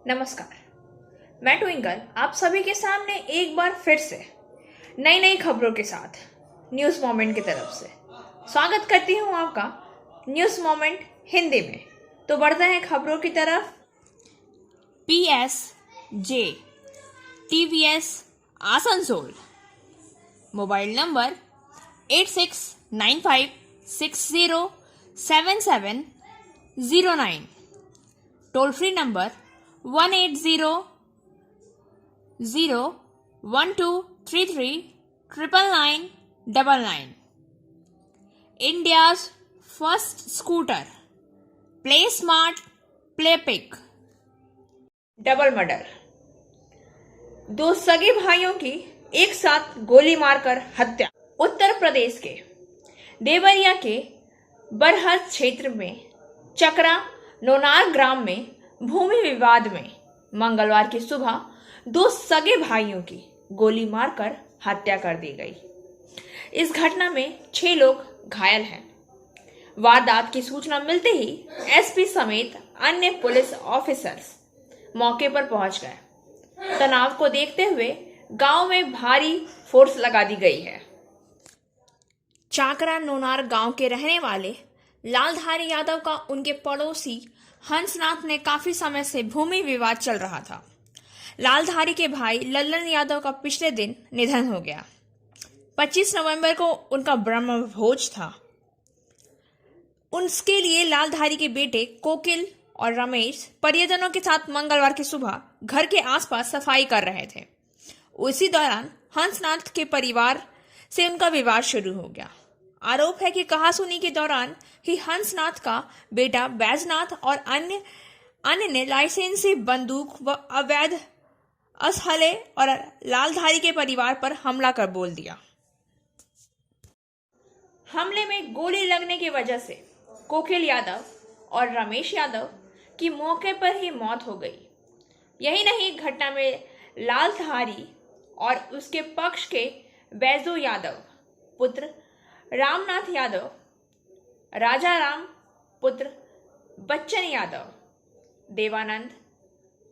नमस्कार। मैं ट्विंकल आप सभी के सामने एक बार फिर से नई नई खबरों के साथ न्यूज़ मोमेंट की तरफ से स्वागत करती हूं आपका न्यूज़ मोमेंट हिंदी में। तो बढ़ते हैं खबरों की तरफ। PSJ TVS Asansol mobile number 8695607709, toll free number 1800123399999। India's first scooter play smart play pick. Double murder, दो सगे भाइयों की एक साथ गोली मारकर हत्या। उत्तर प्रदेश के देवरिया के बरहज क्षेत्र में चकरा नोनार ग्राम में भूमि विवाद में मंगलवार की सुबह दो सगे भाइयों की गोली मारकर हत्या कर दी गई। इस घटना में 6 लोग घायल हैं। वारदात की सूचना मिलते ही एसपी समेत अन्य पुलिस ऑफिसर्स मौके पर पहुंच गए। तनाव को देखते हुए गांव में भारी फोर्स लगा दी गई है। चाकरा नोनार गांव के रहने वाले लालधारी यादव का उनके पड़ोसी हंसनाथ ने काफी समय से भूमि विवाद चल रहा था। लालधारी के भाई लल्लन यादव का पिछले दिन निधन हो गया। 25 नवंबर को उनका ब्रह्म भोज था। उसके लिए लालधारी के बेटे कोकिल और रमेश परिजनों के साथ मंगलवार की सुबह घर के आसपास सफाई कर रहे थे। उसी दौरान हंसनाथ के परिवार से उनका विवाद शुरू हो गया। आरोप है कि कहासुनी के दौरान ही हंसनाथ का बेटा बैजनाथ और अन्य ने लाइसेंसी बंदूक व अवैध असहले और लालधारी के परिवार पर हमला कर बोल दिया। हमले में गोली लगने की वजह से कोकिल यादव और रमेश यादव की मौके पर ही मौत हो गई। यही नहीं, घटना में लालधारी और उसके पक्ष के बैजू यादव पुत्र रामनाथ यादव, राजा राम पुत्र बच्चन यादव, देवानंद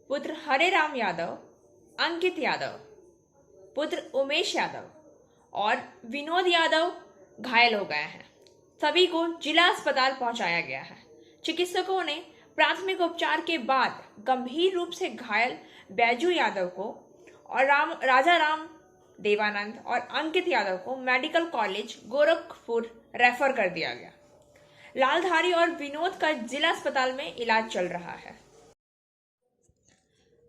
पुत्र हरे राम यादव, अंकित यादव पुत्र उमेश यादव और विनोद यादव घायल हो गए हैं। सभी को जिला अस्पताल पहुंचाया गया है। चिकित्सकों ने प्राथमिक उपचार के बाद गंभीर रूप से घायल बैजू यादव को और राजा राम, देवानंद और अंकित यादव को मेडिकल कॉलेज गोरखपुर रेफर कर दिया गया। लालधारी और विनोद का जिला अस्पताल में इलाज चल रहा है।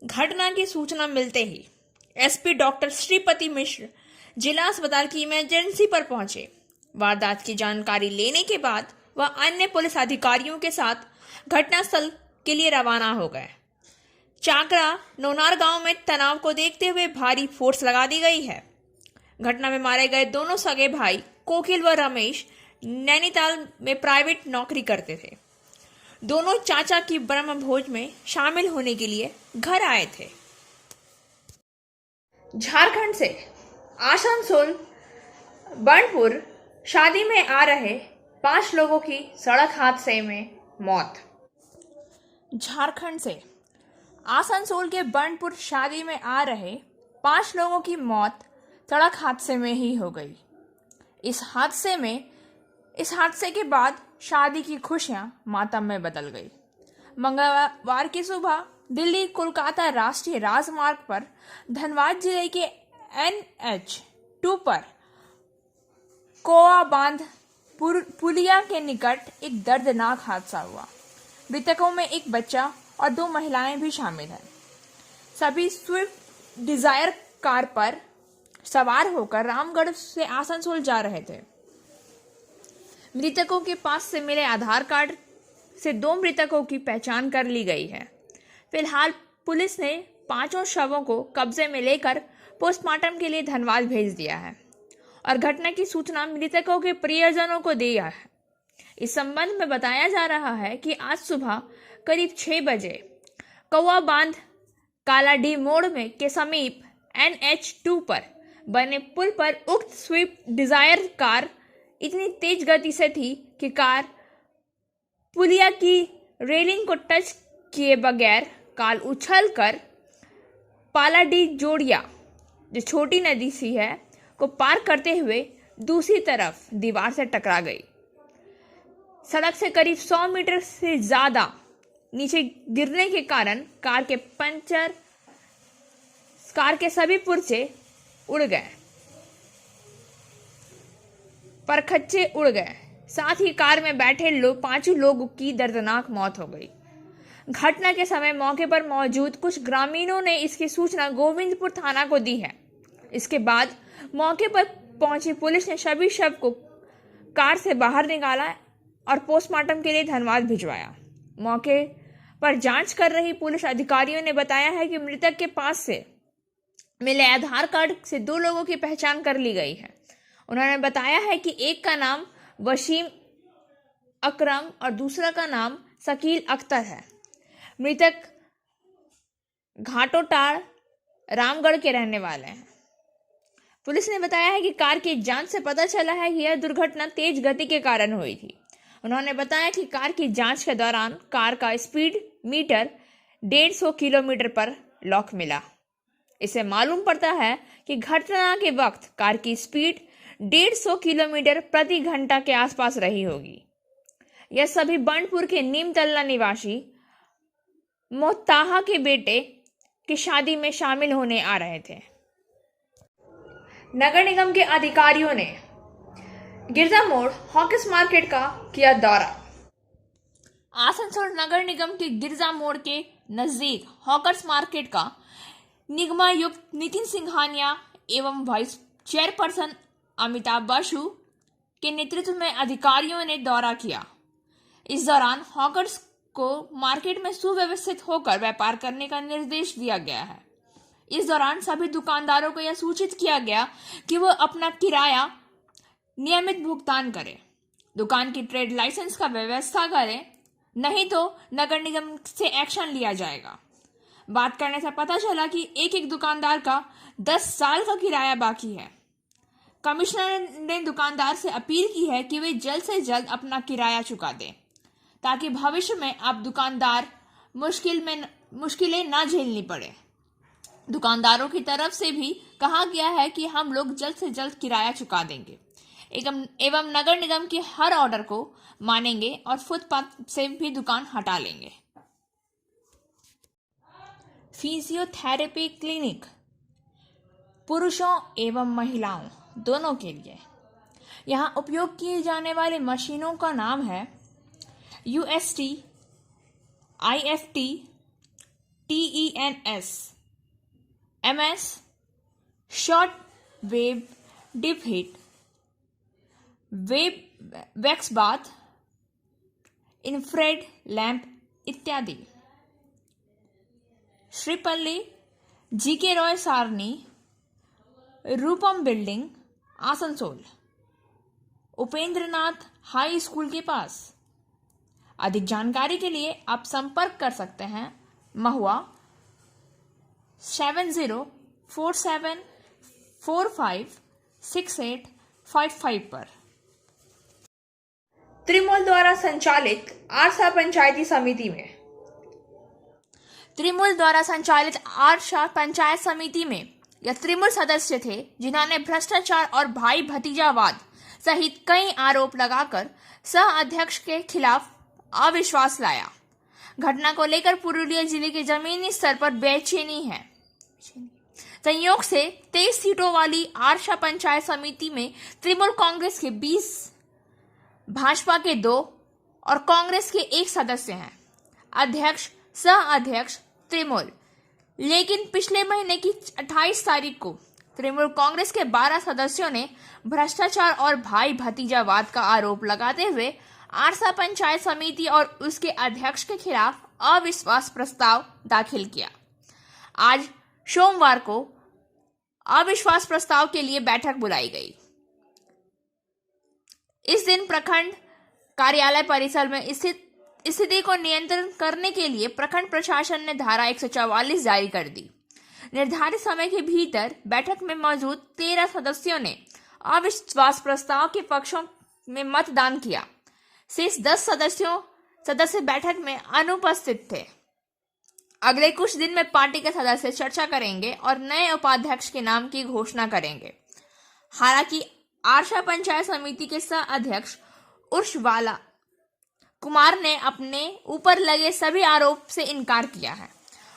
घटना की सूचना मिलते ही एसपी डॉक्टर श्रीपति मिश्र जिला अस्पताल की इमरजेंसी पर पहुंचे। वारदात की जानकारी लेने के बाद वह अन्य पुलिस अधिकारियों के साथ घटनास्थल के लिए रवाना हो गए। चाकरा नोनार गांव में तनाव को देखते हुए भारी फोर्स लगा दी गई है। घटना में मारे गए दोनों सगे भाई कोकिल व रमेश नैनीताल में प्राइवेट नौकरी करते थे। दोनों चाचा की ब्रह्म भोज में शामिल होने के लिए घर आए थे। झारखंड से आसनसोल बर्नपुर शादी में आ रहे 5 लोगों की सड़क हादसे में मौत। झारखंड से आसनसोल के बर्नपुर शादी में आ रहे 5 लोगों की मौत सड़क हादसे में ही हो गई। इस हादसे के बाद शादी की खुशियां मातम में बदल गई। मंगलवार की सुबह दिल्ली कोलकाता राष्ट्रीय राजमार्ग पर धनबाद जिले के NH2 पर कोआ बांध पुलिया के निकट एक दर्दनाक हादसा हुआ। मृतकों में एक बच्चा और 2 महिलाएं भी शामिल हैं। सभी स्विफ्ट डिजायर कार पर सवार होकर रामगढ़ से आसनसोल जा रहे थे। मृतकों के पास से मिले आधार कार्ड से 2 मृतकों की पहचान कर ली गई है। फिलहाल पुलिस ने 5 शवों को कब्जे में लेकर पोस्टमार्टम के लिए धनबाद भेज दिया है और घटना की सूचना मृतकों के प्रियजनों को दिया है। इस संबंध में बताया जा रहा है कि आज सुबह करीब 6 बजे कौआ बांध कालाडी मोड़ में के समीप NH2 पर बने पुल पर उक्त स्विफ्ट डिजायर कार इतनी तेज गति से थी कि कार पुलिया की रेलिंग को टच किए बगैर कार उछलकर पालाडी जोड़िया, जो छोटी नदी सी है, को पार करते हुए दूसरी तरफ दीवार से टकरा गई। सड़क से करीब 100 मीटर से ज्यादा नीचे गिरने के कारण कार के सभी पुर्जे उड़ गए, परखच्चे उड़ गए। साथ ही कार में बैठे पांचों लोगों की दर्दनाक मौत हो गई। घटना के समय मौके पर मौजूद कुछ ग्रामीणों ने इसकी सूचना गोविंदपुर थाना को दी है। इसके बाद मौके पर पहुंची पुलिस ने सभी शव को कार से बाहर निकाला और पोस्टमार्टम के लिए धनबाद भिजवाया। मौके पर जांच कर रही पुलिस अधिकारियों ने बताया है कि मृतक के पास से मिले आधार कार्ड से 2 लोगों की पहचान कर ली गई है। उन्होंने बताया है कि एक का नाम वसीम अकरम और दूसरा का नाम शकील अख्तर है। मृतक घाटोटाड़ रामगढ़ के रहने वाले हैं। पुलिस ने बताया है कि कार की जांच से पता चला है कि यह दुर्घटना तेज गति के कारण हुई थी। उन्होंने बताया कि कार की जांच के दौरान कार का स्पीड मीटर 150 किलोमीटर पर लॉक मिला। इससे मालूम पड़ता है कि घटना के वक्त कार की स्पीड 150 किलोमीटर प्रति घंटा के आसपास रही होगी। यह सभी बंडपुर के नीमतल्ला निवासी मोहताहा के बेटे की शादी में शामिल होने आ रहे थे। नगर निगम के अधिकारियों ने गिरजा मोड़ हॉकिस मार्केट का किया दौरा। आसनसोल नगर निगम के गिरजा मोड़ के नजदीक हॉकर्स मार्केट का निगमायुक्त नितिन सिंघानिया एवं वाइस चेयरपर्सन अमिताभ बसु के नेतृत्व में अधिकारियों ने दौरा किया। इस दौरान हॉकर्स को मार्केट में सुव्यवस्थित होकर व्यापार करने का निर्देश दिया गया है। इस दौरान सभी दुकानदारों को यह सूचित किया गया कि वह अपना किराया नियमित भुगतान करें, दुकान की ट्रेड लाइसेंस का व्यवस्था करें, नहीं तो नगर निगम से एक्शन लिया जाएगा। बात करने से पता चला कि एक दुकानदार का 10 साल का किराया बाकी है। कमिश्नर ने दुकानदार से अपील की है कि वे जल्द से जल्द अपना किराया चुका दें, ताकि भविष्य में अब दुकानदार मुश्किलें ना झेलनी पड़े। दुकानदारों की तरफ से भी कहा गया है कि हम लोग जल्द से जल्द किराया चुका देंगे एवं नगर निगम के हर ऑर्डर को मानेंगे और फुटपाथ से भी दुकान हटा लेंगे। फिजियोथेरेपी क्लिनिक पुरुषों एवं महिलाओं दोनों के लिए। यहाँ उपयोग किए जाने वाली मशीनों का नाम है UST, IFT, TENS, MS, short wave deep heat, wax bath, infrared lamp इत्यादि। Shripalli, GK Roy Sarani, Rupam building, Asansol, Upendranath high school के पास। अधिक जानकारी के लिए आप संपर्क कर सकते हैं महुआ 7047456855 पर। त्रिमूल द्वारा संचालित आरसा पंचायती समिति में यह त्रिमूल सदस्य थे जिन्होंने भ्रष्टाचार और भाई भतीजावाद सहित कई आरोप लगाकर सह अध्यक्ष के खिलाफ अविश्वास लाया। घटना को लेकर पुरुलिया जिले के जमीनी स्तर पर बेचैनी है। संयोग से 23 सीटों वाली आरसा पंचायत समिति में तृणमूल कांग्रेस के 20, भाजपा के 2 और कांग्रेस के 1 सदस्य हैं। अध्यक्ष सह अध्यक्ष तृणमूल। लेकिन पिछले महीने की 28 तारीख को तृणमूल कांग्रेस के 12 सदस्यों ने भ्रष्टाचार और भाई भतीजावाद का आरोप लगाते हुए आरसा पंचायत समिति और उसके अध्यक्ष के खिलाफ अविश्वास प्रस्ताव दाखिल किया। आज सोमवार को अविश्वास प्रस्ताव के लिए बैठक बुलाई गई। इस दिन प्रखंड कार्यालय परिसर में स्थित स्थिति को नियंत्रण करने के लिए प्रखंड प्रशासन ने धारा 144 जारी कर दी। निर्धारित समय के भीतर बैठक में मौजूद 13 सदस्यों ने अविश्वास प्रस्ताव के पक्षों में मतदान किया। शेष 10 सदस्य बैठक में अनुपस्थित थे। अगले कुछ दिन में पार्टी के सदस्य चर्चा करेंगे और नए उपाध्यक्ष के नाम की घोषणा करेंगे। हालांकि आरसा पंचायत समिति के सह अध्यक्ष उर्षवाला कुमार ने अपने ऊपर लगे सभी आरोप से इनकार किया है।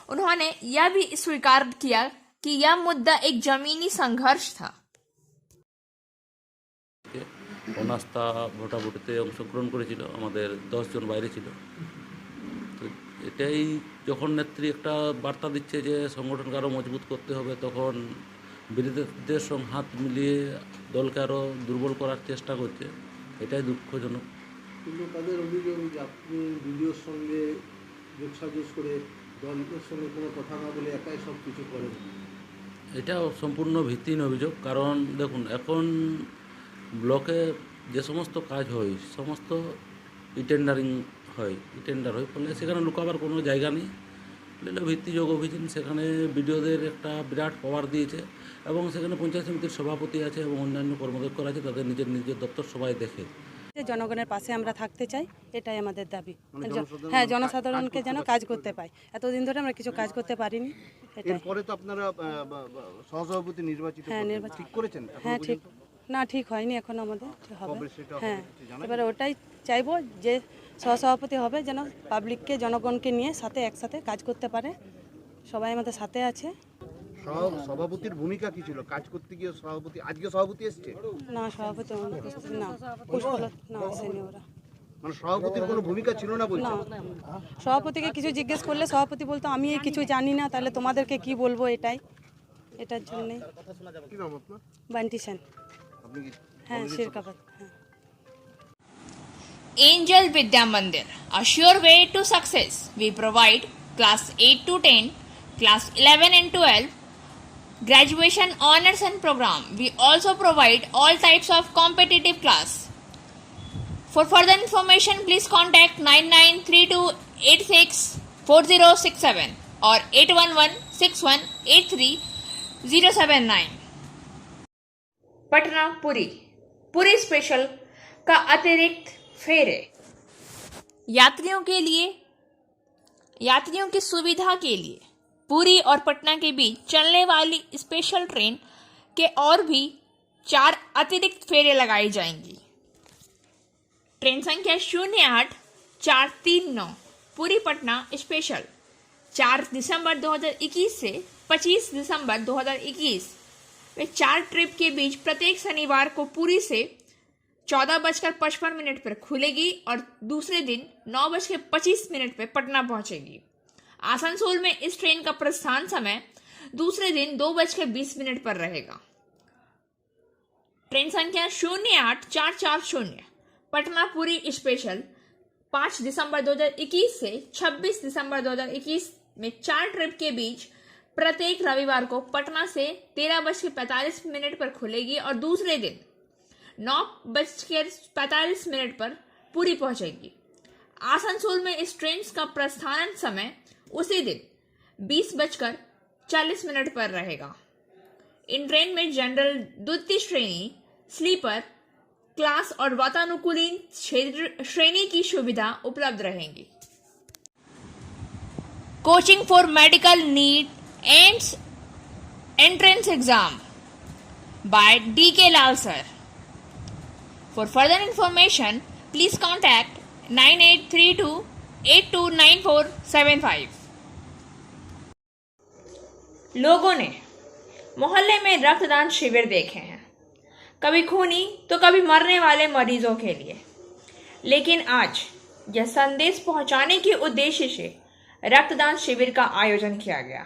उन्होंने यह भी स्वीकार किया कि यह मुद्दा एक जमीनी संघर्ष था। অনাস্থা ভোটাভুটিতে অংশগ্রহণ করেছিল, আমাদের 10 জন বাইরে ছিল। তো এটাই যখন নেত্রী একটা বার্তা দিচ্ছে যে সংগঠনকে আরও মজবুত করতে হবে, তখন বিরোধীদের সঙ্গে হাত মিলিয়ে দলকে আরও দুর্বল করার চেষ্টা করছে। এটাই দুঃখজনক। কিন্তু তাদের অভিযোগ যে আপনি ভিডিওর সঙ্গে যোগসাজশ করে দলের সঙ্গে কোনো কথা না বলে একাই সব কিছু করেন। এটা সম্পূর্ণ ভিত্তিহীন অভিযোগ। কারণ দেখুন, এখন ব্লকে যে সমস্ত কাজ হয় সমস্ত টেন্ডার হয়, ফলে সেখানে লুকাবার কোনো জায়গা নেই। এটা ভিত্তিযোগ অভিযান। সেখানে বিডিওদের একটা বিরাট পাওয়ার দিয়েছে এবং সেখানে পঞ্চায়েত সমিতির সভাপতি আছে এবং অন্যান্য কর্মদক্ষ আছে, তাদের নিজের নিজের দপ্তর সবাই দেখে। জনগণের পাশে আমরা থাকতে চাই, এটাই আমাদের দাবি। হ্যাঁ, জনসাধারণকে যেন কাজ করতে পাই। এতদিন ধরে আমরা কিছু কাজ করতে পারিনি। এরপরে তো আপনারা সহসভাপতি নির্বাচিত ঠিক করেছেন? হ্যাঁ, ঠিক না, ঠিক হয়নি এখন, আমাদের হবে। হ্যাঁ, এবারে ওটাই চাইবো যে সহসভাপতি হবে যেন পাবলিককে, জনগণকে নিয়ে সাথে একসাথে কাজ করতে পারে। সবাই আমাদের সাথে আছে। সভাপতির ভূমিকা কি ছিল কাজ করতে গিয়ে? সভাপতি আজকে সভাপতি এসছে না, সভাপতি না, পুষ্পলতা না, আসেনি ওরা। মানে সভাপতির কোনো ভূমিকা ছিল না বলছে? না, সভাপতিকে কিছু জিজ্ঞেস করলে সভাপতি বলতো আমি এই কিছু জানি না, তাহলে তোমাদেরকে কি বলবো, এটার জন্যই। কি নাম আপনার? বান্টি সেন। আপনি কি? হ্যাঁ, শিরকাবাদ। হ্যাঁ। Angel Vidya Mandir, a sure way to success. We provide class 8 to 10, class 11 and 12, graduation honors and program. We also provide all types of competitive class. For further information, please contact 9932864067 or 8116183079. Patna Puri special का अतिरिक्त फेरे। यात्रियों की सुविधा के लिए पुरी और पटना के बीच चलने वाली स्पेशल ट्रेन के और भी 4 अतिरिक्त फेरे लगाई जाएंगी। ट्रेन संख्या 08439 पुरी पटना स्पेशल 4 दिसंबर 2021 से 25 दिसंबर 2021 वे 4 ट्रिप के बीच प्रत्येक शनिवार को पुरी से 14:55 पर खुलेगी और दूसरे दिन 9:25 पर पटना पहुंचेगी। आसनसोल में इस ट्रेन का प्रस्थान समय दूसरे दिन 2:20 पर रहेगा। ट्रेन संख्या 08440 पटना पुरी स्पेशल 5 दिसंबर 2021 से 26 दिसंबर 2021 में 4 ट्रिप के बीच प्रत्येक रविवार को पटना से 13:45 पर खुलेगी और दूसरे दिन 9:45 पर पुरी पहुंचेगी। आसनसोल में इस ट्रेन का प्रस्थान समय उसी दिन 20:40 पर रहेगा। इन ट्रेन में जनरल द्वितीय श्रेणी, स्लीपर क्लास और वातानुकूलित श्रेणी की सुविधा उपलब्ध रहेंगी। Coaching for medical NEET and entrance exam by D.K. Lal sir. For further information, please contact 9832829475. लोगों ने मोहल्ले में रक्तदान शिविर देखे हैं, कभी खूनी तो कभी मरने वाले मरीजों के लिए, लेकिन आज यह संदेश पहुंचाने के उद्देश्य से रक्तदान शिविर का आयोजन किया गया।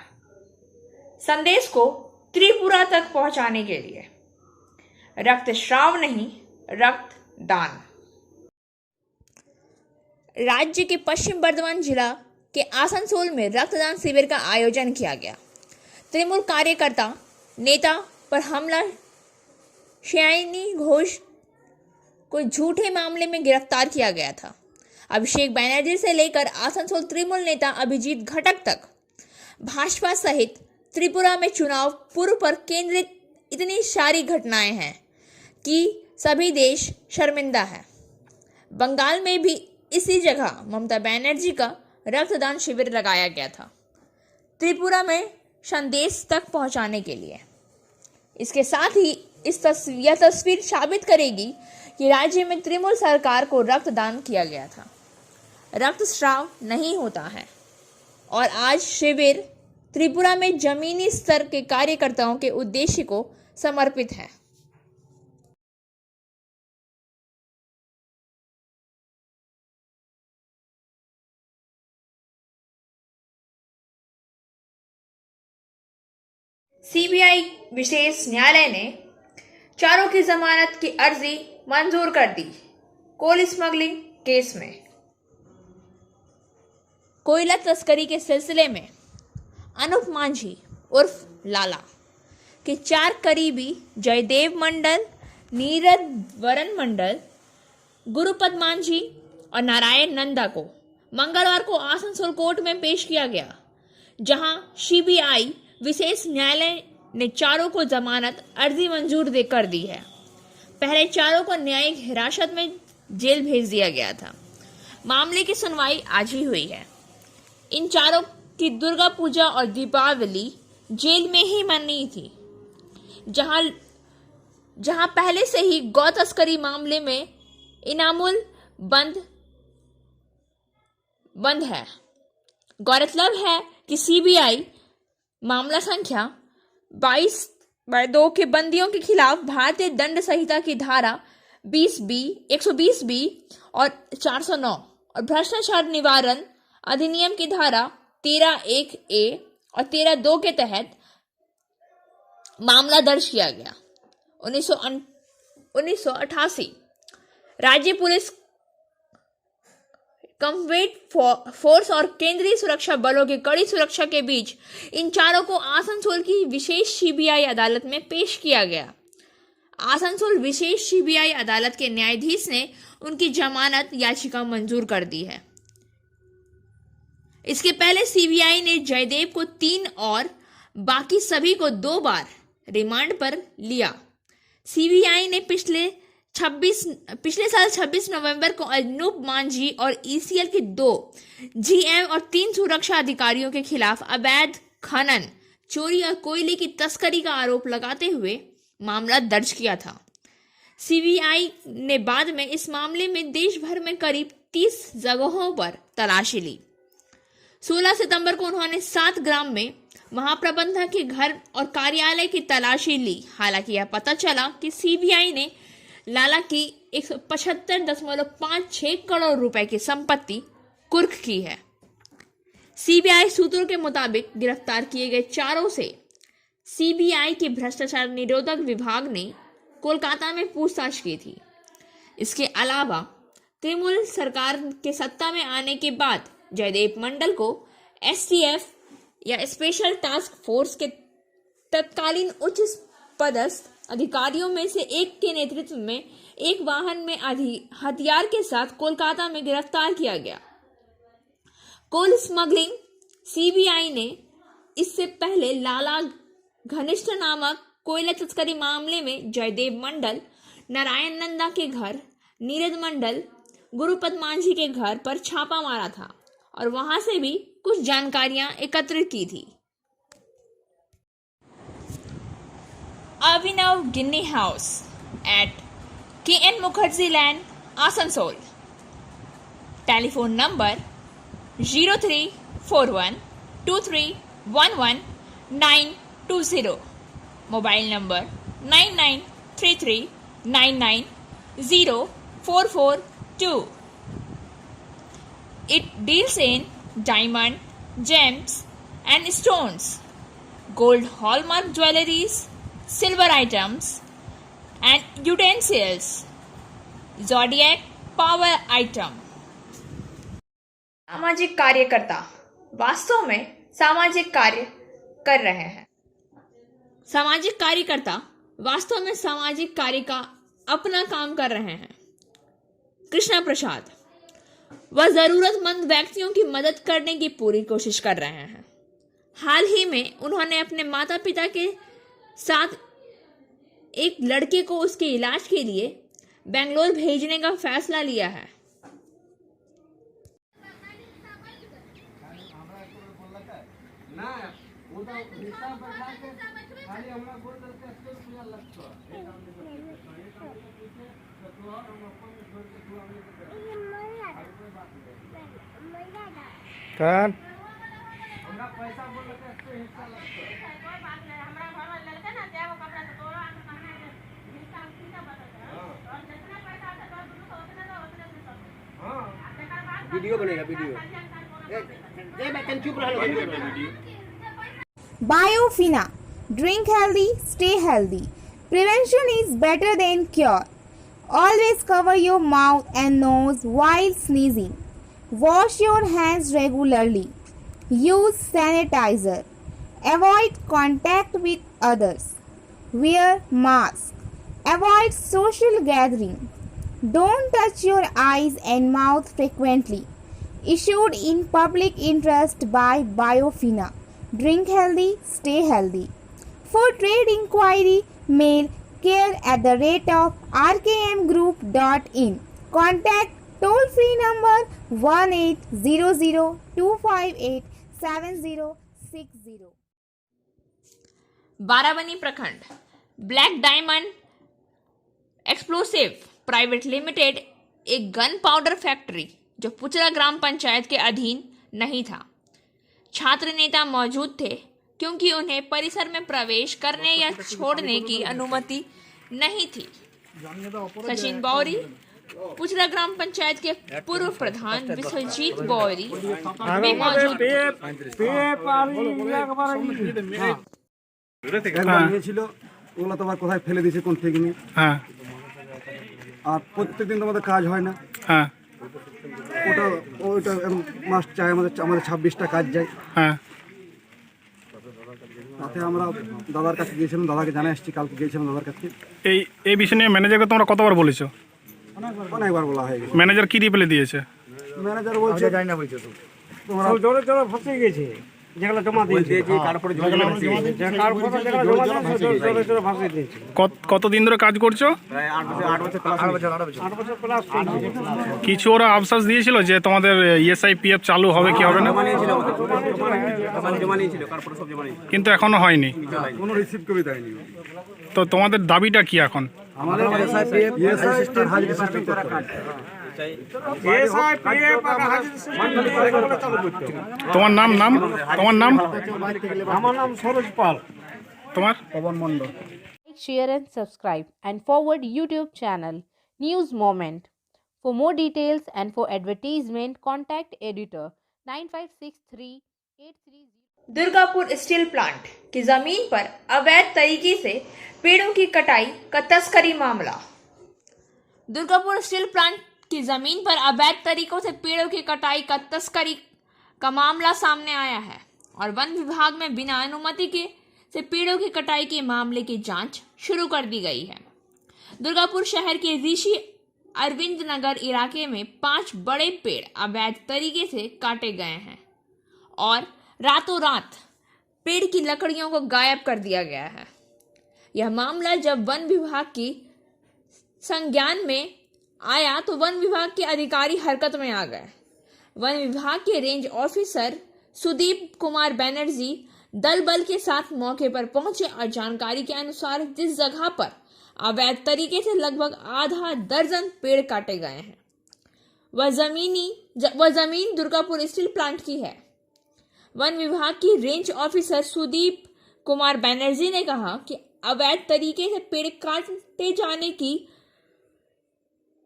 संदेश को त्रिपुरा तक पहुंचाने के लिए रक्तस्राव नहीं, रक्तदान। राज्य के पश्चिम बर्धमान जिला के आसनसोल में रक्तदान शिविर का आयोजन किया गया। तृणमूल कार्यकर्ता नेता पर हमला शयानी घोष को झूठे मामले में गिरफ्तार किया गया था। अभिषेक बैनर्जी से लेकर आसनसोल तृणमूल नेता अभिजीत घटक तक भाजपा सहित त्रिपुरा में चुनाव पूर्व पर केंद्रित इतनी सारी घटनाएं हैं कि सभी देश शर्मिंदा है। बंगाल में भी इसी जगह ममता बनर्जी का रक्तदान शिविर लगाया गया था। त्रिपुरा में संदेश तक पहुंचाने के लिए। इसके साथ ही यह तस्वीर साबित करेगी कि राज्य में तृणमूल सरकार को रक्तदान किया गया था, रक्तस्राव नहीं होता है। और आज शिविर त्रिपुरा में जमीनी स्तर के कार्यकर्ताओं के उद्देश्य को समर्पित है। सीबीआई विशेष न्यायालय ने चारों की जमानत की अर्जी मंजूर कर दी। कोल स्मगलिंग केस में कोयला तस्करी के सिलसिले में अनूप मांझी उर्फ लाला के 4 करीबी जयदेव मंडल, नीरद वरण मंडल, गुरुपद मांझी और नारायण नंदा को मंगलवार को आसनसोल कोर्ट में पेश किया गया, जहां सीबीआई विशेष न्यायालय ने चारों को जमानत अर्जी मंजूर कर दी है। पहले चारों को न्यायिक हिरासत में जेल भेज दिया गया था। मामले की सुनवाई आज ही हुई है। इन चारों की दुर्गा पूजा और दीपावली जेल में ही मनाई थी, जहां पहले से ही गौ तस्करी मामले में इनामुल बंद है। गौरतलब है कि सीबीआई मामला संख्या 22/2 के बंदियों के खिलाफ भारतीय दंड संहिता की धारा 120B और 409 और भ्रष्टाचार निवारण अधिनियम की धारा 13(1)(a) और 13(2) के तहत मामला दर्ज किया गया। 1988 राज्य पुलिस कम्बैट फोर्स और केंद्रीय सुरक्षा बलों की कड़ी सुरक्षा के बीच इन चारों को आसनसोल की विशेष सीबीआई अदालत में पेश किया गया। आसनसोल विशेष सीबीआई अदालत के न्यायाधीश ने उनकी जमानत याचिका मंजूर कर दी है। इसके पहले सीबीआई ने जयदेव को 3 और बाकी सभी को 2 बार रिमांड पर लिया। सीबीआई ने पिछले साल 26 नवंबर को अनूप मांझी और ईसीएल के 2 जीएम और 3 सुरक्षा अधिकारियों के खिलाफ अवैध खनन, चोरी और कोयले की तस्करी का आरोप लगाते हुए मामला दर्ज किया था। सीबीआई ने बाद में इस मामले में देश भर में करीब 30 जगहों पर तलाशी ली। 16 सितंबर को उन्होंने 7 ग्राम में महाप्रबंधक के घर और कार्यालय की तलाशी ली। हालांकि यह पता चला कि सीबीआई ने लाला की 175.56 करोड़ रुपए की संपत्ति कुर्क की है। सीबीआई सूत्रों के मुताबिक गिरफ्तार किए गए चारों से सीबीआई के भ्रष्टाचार निरोधक विभाग ने कोलकाता में पूछताछ की थी। इसके अलावा तृणमूल सरकार के सत्ता में आने के बाद जयदेव मंडल को एसटीएफ या स्पेशल टास्क फोर्स के तत्कालीन उच्च पदस्थ अधिकारियों में से एक के नेतृत्व में एक वाहन में हथियार के साथ कोलकाता में गिरफ्तार किया गया। कोल स्मगलिंग सीबीआई ने इससे पहले लाला घनिष्ठ नामक कोयला तस्करी मामले में जयदेव मंडल, नारायण नंदा के घर, नीरद मंडल, गुरुपद मांझी के घर पर छापा मारा था और वहां से भी कुछ जानकारियां एकत्रित की थी। Abhinav Ginny House at KN Mukherjee Lane, Asansol. Telephone number 03412311 Mobile number 9933990442. It deals in diamond, gems and stones, gold hallmark jewelries, silver items and utensils, zodiac power item. सामाजिक कार्यकर्ता वास्तव में सामाजिक कार्य कर रहे हैं। सामाजिक कार्यकर्ता वास्तव में सामाजिक कार्य का अपना काम कर रहे हैं। कृष्णा प्रसाद वह जरूरतमंद व्यक्तियों की मदद करने की पूरी कोशिश कर रहे हैं। हाल ही में उन्होंने अपने माता पिता के साथ एक लड़के को उसके इलाज के लिए बेंगलोर भेजने का फैसला लिया है। Biofina. Drink healthy, stay healthy. Prevention is better than cure. Always cover your mouth and nose while sneezing. Wash your hands regularly. Use sanitizer. Avoid contact with others. Wear mask. Avoid social gathering. Don't touch your eyes and mouth frequently. Issued in public interest by Biofina. Drink healthy, stay healthy. For trade inquiry, mail care@rkmgroup.in. Contact toll-free number 1800-258-7060. Barabani प्रखंड black diamond explosive private limited एक gun powder factory जो पुचरा ग्राम पंचायत के अधीन नहीं था। छात्र नेता मौजूद थे क्योंकि उन्हें परिसर में प्रवेश करने या छोड़ने की अनुमति नहीं थी। सचिन बौरी, पुचरा ग्राम पंचायत के पूर्व प्रधान विश्वजीत बौरी भी मौजूद थे। ছিল ওগুলো তোমার কোথায় ফেলে দিয়েছে কোন ঠিক নেই। আর প্রত্যেকদিন তোমাদের কাজ হয় না। ওইটা মাস চাই আমাদের 26টা কাজ যায়। তাতে আমরা দাদার কাছে গিয়েছিলাম, দাদাকে জানিয়ে আসছি, কালকে গিয়েছিলাম দাদার কাছে। এই বিষয় নিয়ে ম্যানেজারকে তোমরা কতবার বলেছো? অনেকবার বলা হয়ে গেছে। ম্যানেজার কি রিপ্লাই দিয়েছে? ম্যানেজার বলছে জানি না বলছে তোমরা জলে জলে ফসে গেছে, যেগুলো জমা দিয়েছে কারপরে জলে জলে ফসে গেছে, কারপরে যেগুলো জমা দিয়েছে জলে জলে ফসে দিয়েছে। কতদিন ধরে কাজ করছো? প্রায় 8 বছর প্লাস। 8 বছর প্লাস। কিছু ওরা আশ্বাস দিয়েছিল যে তোমাদের ESIPF চালু হবে কি হবে না? জমা নিয়েছিল কারপরে সব জমা নিয়েছিল, কিন্তু এখনো হয়নি। কোনো রিসিভ করে দেয়নি। তো তোমাদের দাবিটা কি এখন? আমাদের ESIPF সিস্টেম হাজির সিস্টেম করতে হবে। তোমার নাম তোমার নাম? আমার নাম সরোজ পাল। তোমার? পবন মণ্ডল। Share and subscribe and forward YouTube channel News Moment. For more details and for advertisement, contact editor 956383. Durgapur steel plant की जमीन पर अवैध तरीके से पेड़ों की कटाई का तस्करी मामला। दुर्गापुर स्टील प्लांट की जमीन पर अवैध तरीकों से पेड़ों की कटाई का तस्करी का मामला सामने आया है और वन विभाग में बिना अनुमति के से पेड़ों की कटाई के मामले की जांच शुरू कर दी गई है। दुर्गापुर शहर के ऋषि अरविंद नगर इलाके में 5 बड़े पेड़ अवैध तरीके से काटे गए हैं और रातों रात पेड़ की लकड़ियों को गायब कर दिया गया है। यह मामला जब वन विभाग की संज्ञान में आया तो वन विभाग के अधिकारी हरकत में आ गए। वन विभाग के रेंज ऑफिसर सुदीप कुमार बनर्जी दल बल के साथ मौके पर पहुंचे और जानकारी के अनुसार जिस जगह पर अवैध तरीके से लगभग आधा दर्जन पेड़ काटे गए हैं वह जमीन दुर्गापुर स्टील प्लांट की है। वन विभाग की रेंज ऑफिसर सुदीप कुमार बनर्जी ने कहा कि अवैध तरीके से पेड़ काटे जाने की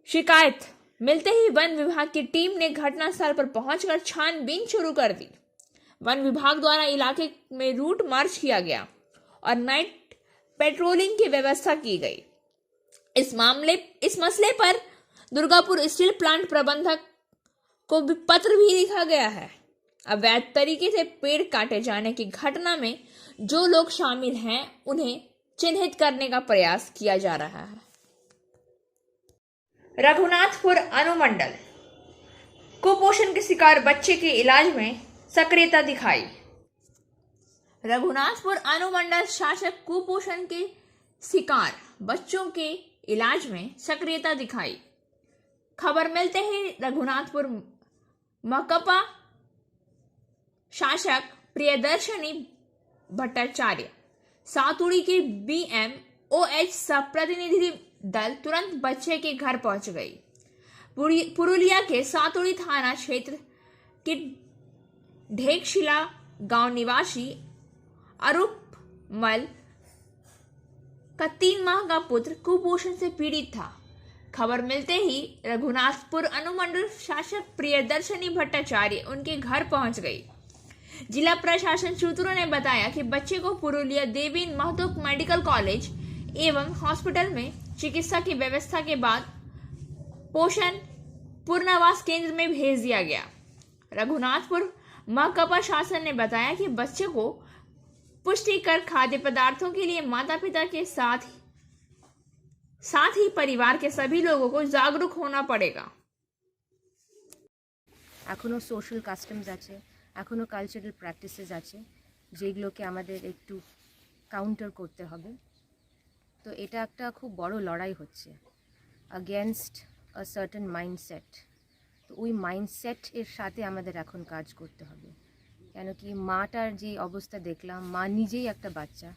शिकायत मिलते ही वन विभाग की टीम ने घटनास्थल पर पहुंचकर छानबीन शुरू कर दी। वन विभाग द्वारा इलाके में रूट मार्च किया गया और नाइट पेट्रोलिंग की व्यवस्था की गई। इस मसले पर दुर्गापुर स्टील प्लांट प्रबंधक को भी पत्र भी लिखा गया है। अवैध तरीके से पेड़ काटे जाने की घटना में जो लोग शामिल हैं उन्हें चिन्हित करने का प्रयास किया जा रहा है। रघुनाथपुर अनुमंडल कुपोषण के शिकार बच्चे के इलाज में सक्रियता दिखाई। रघुनाथपुर अनुमंडल शासक कुपोषण के शिकार बच्चों के इलाज में सक्रियता दिखाई। खबर मिलते ही रघुनाथपुर महकपा शासक प्रियदर्शनी भट्टाचार्य। सातुड़ी के BMOH सब प्रतिनिधि दल तुरंत बच्चे के घर पहुंच गई। पुरुलिया के सातुड़ी थाना क्षेत्र के ढेकशिला गांव निवासी अरूप मल का 3 माह का पुत्र कुपोषण से पीड़ित था। खबर मिलते ही रघुनाथपुर अनुमंडल शासक प्रियदर्शनी भट्टाचार्य उनके घर पहुंच गई। जिला प्रशासन सूत्रों ने बताया कि बच्चे को पुरुलिया देवी महतो मेडिकल कॉलेज एवं हॉस्पिटल में चिकित्सा की व्यवस्था के बाद पोषण पुनर्वास केंद्र में भेज दिया गया। रघुनाथपुर महकपा शासन ने बताया कि बच्चे को पुष्टिकर खाद्य पदार्थों के लिए माता पिता के साथ ही परिवार के सभी लोगों को जागरूक होना पड़ेगा। এখনো সোশ্যাল কাস্টমস আছে, এখনো কালচারাল প্র্যাকটিসেস আছে যেগুলোকে আমাদের একটু কাউন্টার করতে হবে। তো এটা একটা খুব বড় লড়াই হচ্ছে अगेंस्ट আ সার্টেন মাইন্ডসেট। তো ওই মাইন্ডসেট এর সাথে আমাদের এখন কাজ করতে হবে, কেন কি মাটার যে অবস্থা দেখলাম, মা নিজেই একটা বাচ্চা,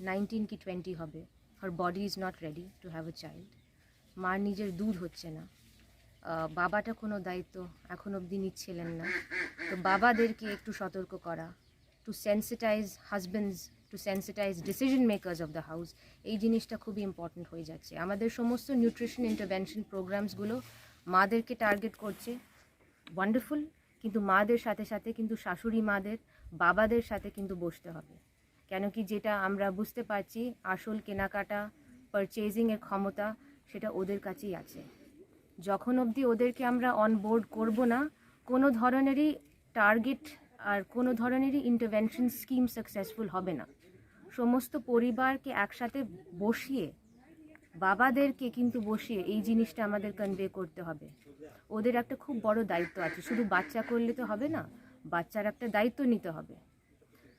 19 কি 20 হবে, her body is not ready to have a child. মার নিজের দুধ হচ্ছে না, বাবাটা কোনো দায়িত্ব এখন অবধি নিচ্ছিলেন না। তো বাবাদেরকে একটু সতর্ক করা, to sensitize husbands, to sensitize decision makers of the house, এই জিনিসটা খুবই ইম্পর্ট্যান্ট হয়ে যাচ্ছে। আমাদের সমস্ত নিউট্রিশন ইন্টারভেনশন প্রোগ্রামসগুলো মাদেরকে টার্গেট করছে, ওয়ান্ডারফুল, কিন্তু মাদের সাথে সাথে কিন্তু শাশুড়ি মাদের, বাবাদের সাথে কিন্তু বসতে হবে। কেন কি যেটা আমরা বুঝতে পারছি আসল কেনাকাটা, পারচেজিংয়ের ক্ষমতা সেটা ওদের কাছেই আছে। যখন অবধি ওদেরকে আমরা অন বোর্ড করব না, কোনো ধরনেরই টার্গেট আর কোনো ধরনেরই ইন্টারভেনশন স্কিম সাকসেসফুল হবে না। সমস্ত পরিবারকে একসাথে বসিয়ে, বাবাদেরকে কিন্তু বসিয়ে এই জিনিসটা আমাদের কনভে করতে হবে। ওদের একটা খুব বড় দায়িত্ব আছে, শুধু বাচ্চা করলে তো হবে না, বাচ্চার একটা দায়িত্ব নিতে হবে।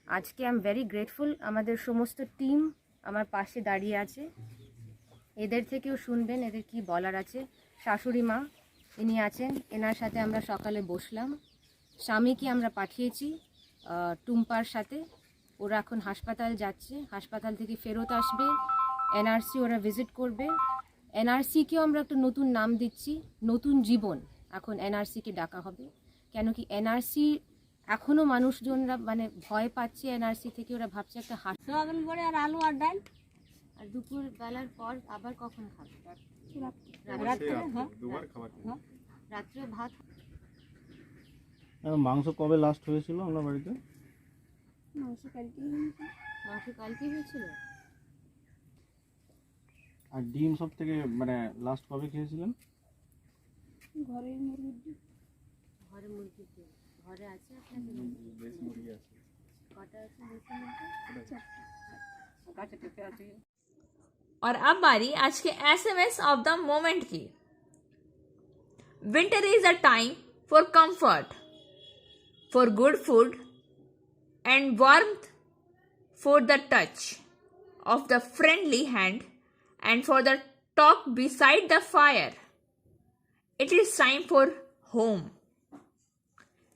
আজকে আই এম ভেরি গ্রেটফুল, আমাদের সমস্ত টিম আমার পাশে দাঁড়িয়ে আছে। এদের থেকেও শুনবেন এদের কি বলার আছে। শাশুড়ি মা ইনি আছেন, এনার সাথে আমরা সকালে বসলাম। স্বামীকে আমরা পাঠিয়েছি টুম্পার সাথে, ওরা এখন হাসপাতাল যাচ্ছে, হাসপাতাল থেকে ফেরত আসবে, এনআরসি ওরা ভিজিট করবে। এনআরসিকেও আমরা একটা নতুন নাম দিচ্ছি, নতুন জীবন। এখন এনআরসিকে ডাকা হবে, কেন কি এনআরসি এখনও মানুষজনরা মানে ভয় পাচ্ছে এনআরসি থেকে, ওরা ভাবছে একটা সোয়াবিন বড়ি আর আলু আর ডাল। আর দুপুর বেলার পর আবার কখন খাবে? রাত্রে ভাত। মাংস কবে লাস্ট হয়েছিল আপনার বাড়িতে? মাংস কালকে হয়েছিল। আর ডিম সব থেকে মানে লাস্ট কবে খেয়েছিলেন? ঘরে মুরগির ডিম, ঘরে আছে আপনাদের মুরগি আছে? কটা আছে? और अब बारी आज के SMS ऑफ द मोमेंट की। Winter is a time for comfort, for good food and warmth, for the touch of the friendly hand and for the talk beside the fire. It is time for home.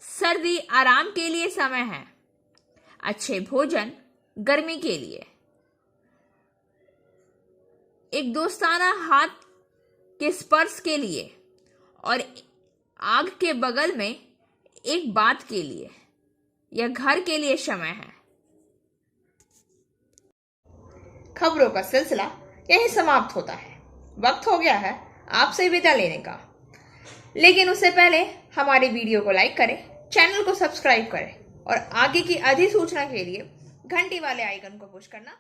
सर्दी आराम के लिए समय है, अच्छे भोजन गर्मी के लिए, एक दोस्ताना हाथ के स्पर्श के लिए और आग के बगल में एक बात के लिए, यह घर के लिए समय है। खबरों का सिलसिला यही समाप्त होता है। वक्त हो गया है आपसे विदा लेने का, लेकिन उससे पहले हमारे वीडियो को लाइक करें, चैनल को सब्सक्राइब करें और आगे की अधिसूचना के लिए घंटी वाले आइकन को पुश करना